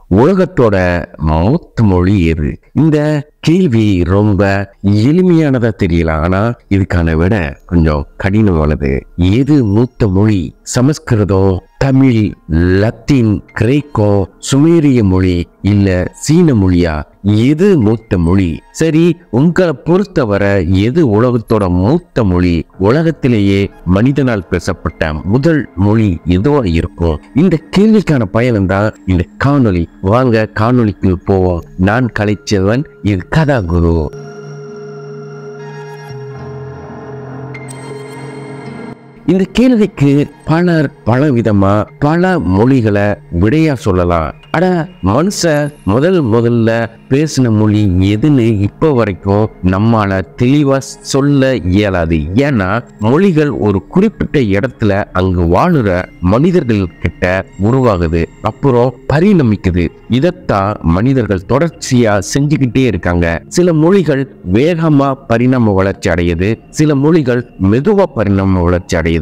உலகத்தோட மூத்த மொழி எது? இந்த கேள்வி ரொம்ப எளிமையானதா தெரியலாம், ஆனா இதுக்கான விட கொஞ்சம் கடினமானது. எது மூத்த மொழி? சமஸ்கிருதம், தமிழ், லத்தீன், கிரேக்கம், சுமேரிய மொழி இல்ல சீன மொழியா? எது மூத்த மொழி? சரி, உங்களை பொறுத்தவரை எது உலகத்தோட மூத்த மொழி? உலகத்திலேயே மனிதனால் பேசப்பட்ட முதல் மொழி எதுவா இருக்கும்? இந்த கேள்விக்கான பயணம் தான் இந்த காணொளி. வாங்க காணொளிக்கு போவோம். நான் கலைச்செல்வன், இது கதா குரு. இந்த கேள்விக்கு பலர் பலவிதமா பல மொழிகளை விடையா சொல்லலாம். ஆனா மனுஷன் முதல்ல பேசின மொழி எதுன்னு இப்ப வரைக்கும் நம்மால தெளிவா சொல்ல இயலாது. ஏன்னா மொழிகள் ஒரு குறிப்பிட்ட இடத்துல அங்கு வாழுற மனிதர்கள் கிட்ட உருவாகுது, அப்புறம் பரிணமிக்குது. இதத்தான் மனிதர்கள் தொடர்ச்சியா செஞ்சுக்கிட்டே இருக்காங்க. சில மொழிகள் வேகமா பரிணாம வளர்ச்சி அடையுது, சில மொழிகள் மெதுவா பரிணாம வளர்ச்சி அடையுது.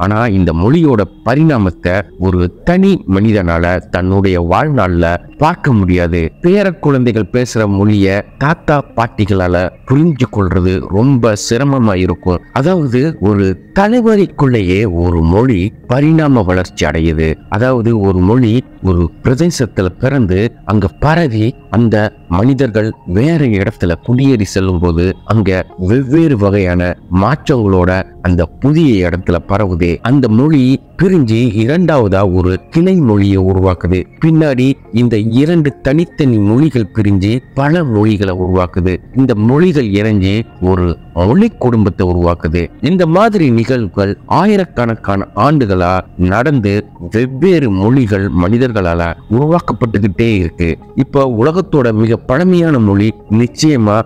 ஆனா இந்த மொழியோட பரிணாமத்தை ஒரு தனி மனிதனால தன்னுடைய வாழ்நாள்ல பார்க்க முடியாது. பேர குழந்தைகள் பேசுற மொழிய தாத்தா பாட்டிகளால புரிஞ்சு கொள்றது ரொம்ப சிரமமா இருக்கும். அதாவது ஒரு தலைவரிக்குள்ளேயே ஒரு மொழி பரிணாம வளர்ச்சி அடையுது. அதாவது ஒரு மொழி ஒரு பிரதேசத்துல பிறந்து அங்க பரவி அந்த மனிதர்கள் வேற இடத்துல குடியேறி செல்லும் போது அங்க வெவ்வேறு வகையான மாற்றங்களோட அந்த புதிய இடத்துல பரவுது. அந்த மொழி பிரிஞ்சு இரண்டாவதா ஒரு கிளை மொழியை உருவாக்குது. பின்னாடி இந்த இரண்டு தனித்தனி மொழிகள் பிரிஞ்சு பல மொழிகளை உருவாக்குது. இந்த மொழிகள் இணைஞ்சு ஒரு மொழி குடும்பத்தை உருவாக்குது. இந்த மாதிரி நிகழ்வுகள் ஆயிரக்கணக்கான ஆண்டுகளா நடந்து வெவ்வேறு மொழிகள் மனிதர்களால உருவாக்கப்பட்டுக்கிட்டே இருக்கு. இப்ப உலகத்தோட மிக பழமையான மொழி நிச்சயமா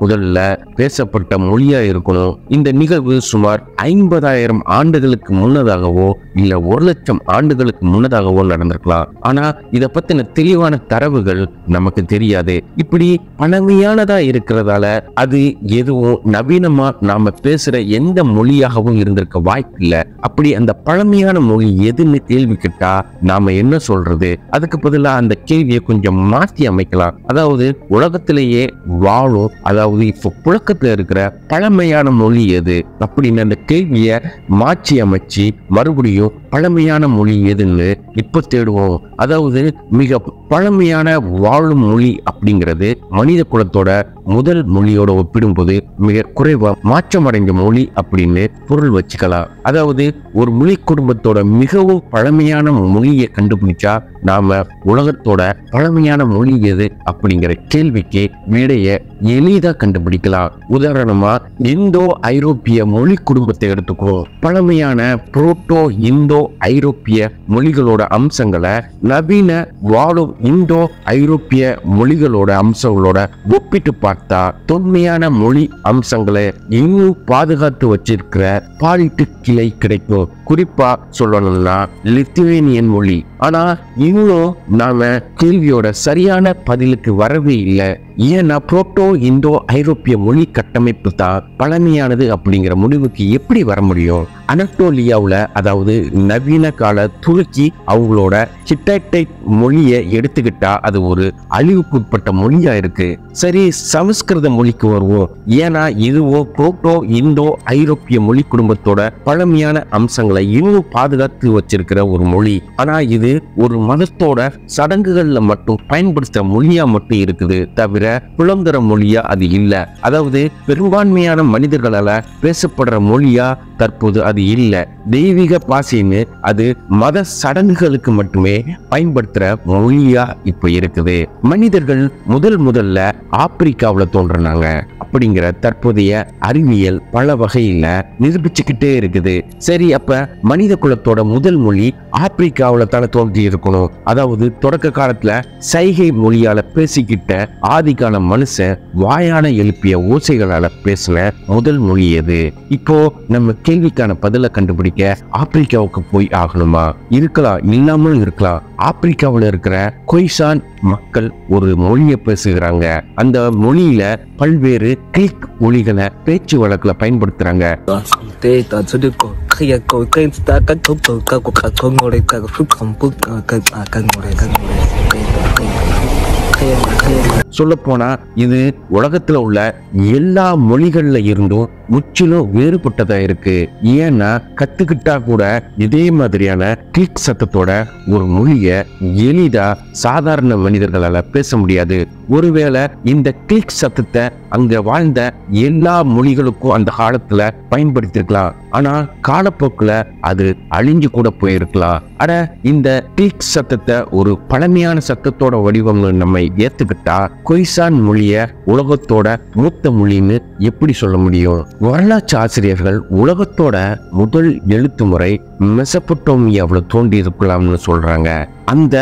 முதல்ல பேசப்பட்ட மொழியா இருக்கணும். இந்த நிகழ்வு சுமார் 50,000 ஆண்டுகளுக்கு முன்னதாகவோ இல்ல 1,00,000 ஆண்டுகளுக்கு முன்னதாகவோ நடந்திருக்கலாம். ஆனா இத பத்தின தெளிவான தரவுகள் நமக்கு தெரியாது. இப்படி பழமையானதா இருக்கிறதால அது எதுவும் நவீனமா நாம பேசுற எந்த மொழியாகவும் இருந்திருக்க வாய்ப்பு இல்லை. அப்படி அந்த பழமையான மொழி எதுன்னு கேள்வி கேட்டா நாம என்ன சொல்றது? அதுக்கு பதிலா அந்த கேள்வியை கொஞ்சம் மாற்றி அமைக்கலாம். அதாவது உலகத்திலேயே வாழும், அதாவது இப்போ புழக்கத்துல இருக்கிற பழமையான மொழி எது அப்படின்னு அந்த கேள்வியை மாற்றி அமைச்சு மறுபடியும் பழமையான மொழி எதுன்னு இப்ப தேடுவோம். அதாவது மிக பழமையான வாழும் மொழி அப்படிங்கிறது மனித குலத்தோட முதல் மொழியோட ஒப்பிடும்போது மிக குறைவா மாற்றமடைந்த மொழி அப்படின்னு பொருள் வச்சுக்கலாம். அதாவது ஒரு மொழி குடும்பத்தோட மிகவும் பழமையான மொழியை கண்டுபிடிச்சா நாம உலகத்தோட பழமையான மொழி எது அப்படிங்கிற கேள்விக்கு விடைய எளிதா கண்டுபிடிக்கலாம். உதாரணமா இந்தோ ஐரோப்பிய மொழி குடும்பத்தை எடுத்துக்குவோம். பழமையான புரோட்டோ இந்தோ ஐரோப்பிய மொழிகளோட அம்சங்களை நவீன வாழும் இந்தோ ஐரோப்பிய மொழிகளோட அம்சங்களோட ஒப்பிட்டு பார்த்தா தொன்மையான மொழி அம்சங்களை இன்னும் பாதுகாத்து வச்சிருக்கிற பாலிட்டு கிளை கிடைக்கும். குறிப்பா சொல்லணும்னா லித்துவேனியன் மொழி. ஆனா இன்னும் நாம கேள்வியோட சரியான பதிலுக்கு வரவே இல்லை. ஏன்னா புரோட்டோ இந்தோ ஐரோப்பிய மொழி கட்டமைப்பு தான் பழமையானது அப்படிங்கிற முடிவுக்கு எப்படி வர முடியும்? அனட்டோலியாவுல, அதாவது நவீன கால துருக்கி, அவங்களோட ஹிட்டைட் மொழியை எடுத்துக்கிட்டா அது ஒரு அழிவுக்குட்பட்ட மொழியா இருக்கு. சரி, சமஸ்கிருத மொழிக்கு வருவோம். ஏன்னா இதுவும் புரோட்டோ இந்தோ ஐரோப்பிய மொழி குடும்பத்தோட பழமையான அம்சங்களை இன்னும் பாதுகாத்து வச்சிருக்கிற ஒரு மொழி. ஆனா இது ஒரு மதத்தோட சடங்குகள்ல மட்டும் பயன்படுத்துற மொழியா மட்டும் இருக்குது, தவிர புலந்தர மொழியா அது இல்ல. அதாவது பெரும்பான்மையான மனிதர்களால பேசப்படுற மொழியா தற்போது அது இல்ல. தெய்வீக பாஷைன்னு அது மத சடங்குகளுக்கு மட்டுமே பயன்படுத்துற மொழியா இப்ப இருக்குது. மனிதர்கள் முதல்ல ஆப்பிரிக்காவுல தோன்றினாங்க அப்படிங்கிற தற்போதைய அறிவியல் பல வகையில நிரூபிச்சுக்கிட்டே இருக்குது. சரி, அப்ப மனித குலத்தோட முதல் மொழி ஆப்பிரிக்காவுல தானே தோன்றி இருக்கணும். அதாவது தொடக்க காலத்துல சைகை மொழியால பேசிக்கிட்ட ஆதிகால மனுஷன் வாயால எழுப்பிய ஓசைகளால பேசின முதல் மொழி எது? இப்போ நம்ம கேள்விக்கான பதில கண்டுபிடிக்க ஆப்பிரிக்காவுக்கு போய் ஆகணுமா? இருக்கலாம், இல்லாமலும் இருக்கலாம். ஆப்பிரிக்காவில் இருக்கிற கொய்சான் மக்கள் ஒரு மொழியை பேசுகிறாங்க. அந்த மொழியில பல்வேறு கிளிக் ஒலிகளை பேச்சு வழக்குல பயன்படுத்துறாங்க. சொல்ல போனா இது உலகத்துல உள்ள எல்லா மொழிகள்ல இருந்தும் முற்றிலும் வேறுபட்டதா இருக்கு. ஏன்னா கத்துக்கிட்டா கூட இதே மாதிரியான கிளிக் சத்தத்தோட ஒரு மொழிய எளிதா சாதாரண மனிதர்களால பேச முடியாது. ஒருவேளை இந்த கிளிக் சத்தத்தை அங்க வாழ்ந்த எல்லா மொழிகளுக்கும் அந்த காலத்துல பயன்படுத்திருக்கலாம். ஆனா காலப்போக்குல அது அழிஞ்சு கூட போயிருக்கலாம். அட இந்த கிளிக் சத்தத்தை ஒரு பழமையான சத்தத்தோட வடிவம் நம்ம ஏத்துக்கிட்டா கொய்சான் மொழிய உலகத்தோட மூத்த மொழின்னு எப்படி சொல்ல முடியும்? வரலாற்று ஆசிரியர்கள் உலகத்தோட முதல் எழுத்து முறை மெசபடோமியாவுல தோன்றி இருக்கலாம்னு சொல்றாங்க. அந்த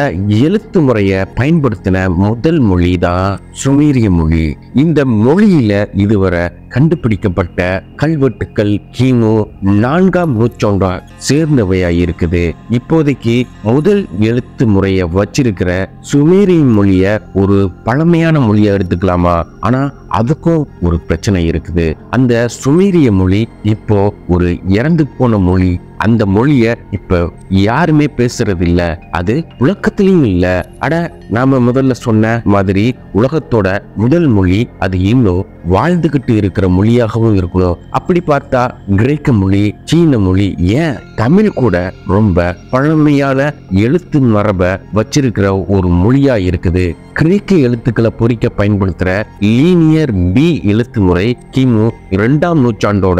எழுத்து முறையை பயன்படுத்தின முதல் மொழி தான் சுமேரிய மொழி. இந்த மொழியில இதுவரை கண்டுபிடிக்கப்பட்ட கல்வெட்டுக்கள் கிமு 4ஆம் நூற்றாண்டா சேர்ந்தவையா இருக்குது. இப்போதைக்கு முதல் எழுத்து முறையை வச்சிருக்கிற சுமேரிய மொழிய ஒரு பழமையான மொழியை எடுத்துக்கலாமா? ஆனா அதுக்கும் ஒரு பிரச்சனை இருக்குது. அந்த சுமேரிய மொழி இப்போ ஒரு இறந்து போன மொழி. அந்த மொழிய இப்ப யாருமே பேசுறது இல்ல. அது உலகத்திலையும் இல்ல. அட நாம முதல்ல சொன்ன மாதிரி உலகத்தோட முதல் மொழி அது இன்னும் வாழ்ந்துகிட்டு இருக்கிற மொழியாகவும் இருக்கணும். அப்படி பார்த்தா கிரேக்க மொழி, சீன மொழி, ஏன் தமிழ் கூட ரொம்ப பழமையான எழுத்து மரபை வச்சிருக்கிற ஒரு மொழியா இருக்குது. கிரேக்க எழுத்துக்களை பொறிக்க பயன்படுத்துற லீனியர் பி எழுத்து முறை கிமு 2ஆம் நூற்றாண்டோட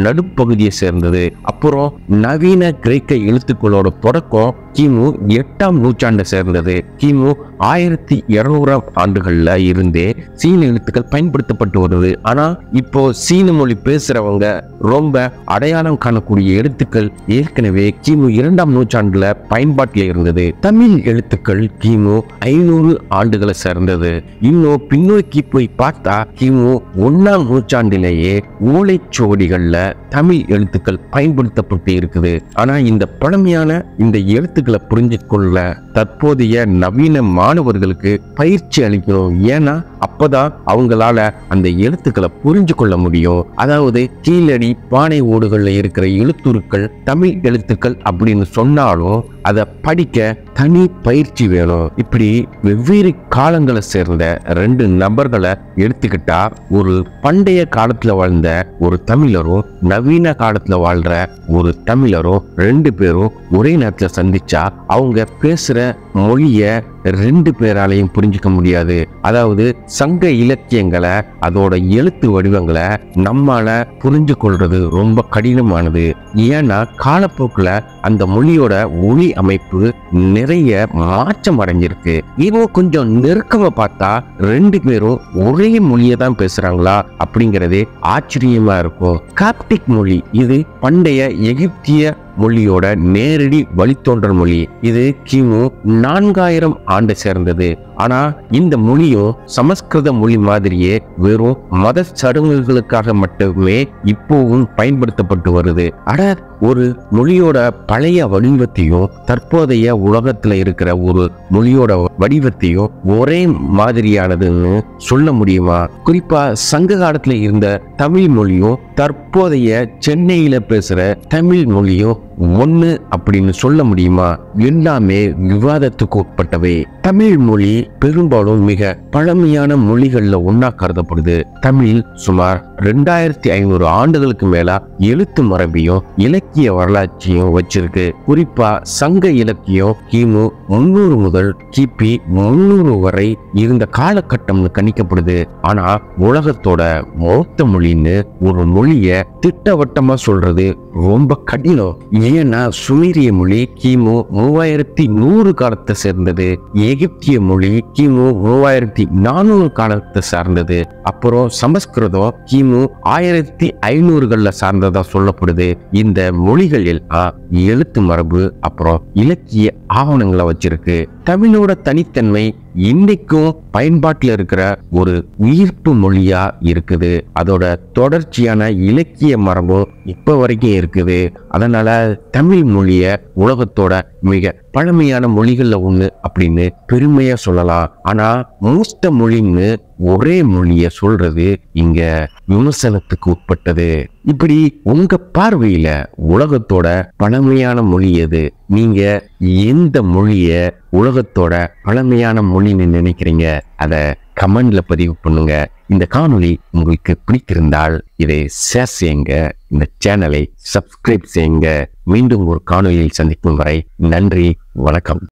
நடுப்பகுதியை சேர்ந்தது. அப்புறம் நவீன கிரேக்க எழுத்துக்களோட தொடக்கம் கிமு 8ஆம் நூற்றாண்டை சேர்ந்தது. கிமு 1200ஆம் ஆண்டுகள்ல இருந்தே சீன எழுத்துக்கள் பயன்படுத்தப்பட்டு வருது. ஆனா இப்போ சீன மொழி பேசுறவங்க ரொம்ப அடையாளம் காணக்கூடிய எழுத்துக்கள் ஏற்கனவே கிமு 2ஆம் நூற்றாண்டுல பயன்பாட்டில் இருந்தது. தமிழ் எழுத்துக்கள் கிமு 500 ஆண்டுகளை சேர்ந்தது. இன்னும் பின்னோக்கி போய் பார்த்தா கிமு 1ஆம் நூற்றாண்டிலேயே ஓலைச்சுவடிகள்ல தமிழ் எழுத்துக்கள் பயன்படுத்தப்பட்டு இருக்குது. ஆனா இந்த பழமையான இந்த எழுத்துக்களை புரிஞ்சு கொள்ள தற்போதைய நவீன மாணவர்களுக்கு பயிற்சி அளிக்கணும். ஏன்னா அப்பதான் அவங்களால அந்த எழுத்துக்களை புரிஞ்சு கொள்ள முடியும். அதாவது கீழடி பானை ஓடுகள்ல இருக்கிற எழுத்துருக்கள் தமிழ் எழுத்துக்கள் அப்படின்னு சொன்னாலும் அதை படிக்க தனி பயிற்சி வேணும். இப்படி வெவ்வேறு காலங்களை சேர்ந்த 2 நபர்களை எடுத்துக்கிட்டா ஒரு பண்டைய காலத்துல வாழ்ந்த ஒரு தமிழரும் நவீன காலத்துல வாழ்ற ஒரு தமிழரும் 2 பேரும் ஒரே நேரத்துல சந்திச்சா அவங்க பேசுற மொழிய 2 பேராலையும் புரிஞ்சுக்க முடியாது. அதாவது சங்க இலக்கியங்களை அதோட எழுத்து வடிவங்களை நம்மால புரிஞ்சு கொள்றது ரொம்ப கடினமானது. ஏன்னா காலப்போக்குல அந்த மொழியோட ஒளி அமைப்பு நிறைய மாற்றம் அடைஞ்சிருக்கு. இன்னும் கொஞ்சம் நெருக்கமா பார்த்தா 2 பேரும் ஒரே மொழியை தான் பேசுறாங்களா அப்படிங்கறதே ஆச்சரியமா இருக்கும். காப்டிக் மொழி இது பண்டைய எகிப்திய மொழியோட நேரடி வழித்தோன்றல் மொழி. இது கிமு 4000 ஆண்டை சேர்ந்தது. ஆனா இந்த மொழியும் சமஸ்கிருத மொழி மாதிரியே வெறும் மத சடங்குகளுக்காக மட்டுமே இப்போவும் பயன்படுத்தப்பட்டு வருது. அட ஒரு மொழியோட பழைய வடிவத்தையும் தற்போதைய உலகத்துல இருக்கிற ஒரு மொழியோட வடிவத்தையும் ஒரே மாதிரியானதுன்னு சொல்ல முடியுமா? குறிப்பா சங்க காலத்துல இருந்த தமிழ் மொழியும் தற்போதைய சென்னையில பேசுற தமிழ் மொழியும் ஒண்ணு அப்படின்னு சொல்ல முடியுமா? எல்லாமே விவாதத்துக்கு உட்பட்டவை. தமிழ் மொழி பெரும்பாலும் மிக பழமையான மொழிகள்ல ஒன்னா கருதப்படுது. தமிழ் சுமார் 2500 ஆண்டுகளுக்கு மேல எழுத்து மரபையும் இலக்கிய வரலாற்றையும் வச்சிருக்கு. குறிப்பா சங்க இலக்கியம் கிமு 300 முதல் கிபி 300 வரை இருந்த காலகட்டம்னு கணிக்கப்படுது. ஆனா உலகத்தோட மூத்த மொழின்னு ஒரு மொழிய திட்டவட்டமா சொல்றது ரொம்ப கடினம். ஏன்னா சுமேரிய மொழி கிமு 3100 காலத்தை சேர்ந்தது. எகிப்திய மொழி கிமு 3400 காலத்தை சார்ந்தது. அப்புறம் சமஸ்கிருதம் கிமு 1500கள்ல சார்ந்ததா சொல்லப்படுது. இந்த மொழிகள் எல்லாம் எழுத்து மரபு அப்புறம் இலக்கிய ஆவணங்களை வச்சிருக்கு. தமிழோட தனித்தன்மை இன்னைக்கும் பயன்பாட்டில் இருக்கிற ஒரு உயிர்ப்பு மொழியா இருக்குது. அதோட தொடர்ச்சியான இலக்கிய மரபும் இப்ப வரைக்கும் இருக்குது. அதனால தமிழ் மொழிய உலகத்தோட மிக பழமையான மொழிகள்ல ஒண்ணு அப்படின்னு பெருமையா சொல்லலாம். ஆனா மூத்த மொழின்னு ஒரே மொழிய சொல்றது இங்க விமர்சனத்துக்கு உட்பட்டது. இப்படி உங்க பார்வையில உலகத்தோட பழமையான மொழி எது? நீங்க எந்த மொழிய உலகத்தோட பழமையான மொழின்னு நினைக்கிறீங்க? அத கமெண்ட்ல பதிவு பண்ணுங்க. இந்த காணொளி உங்களுக்கு பிடித்திருந்தால் இதை ஷேர் செய்யுங்க, இந்த சேனலை சப்ஸ்கிரைப் செய்யுங்க. மீண்டும் ஒரு காணொளியில் சந்திக்கும் வரை நன்றி, வணக்கம்.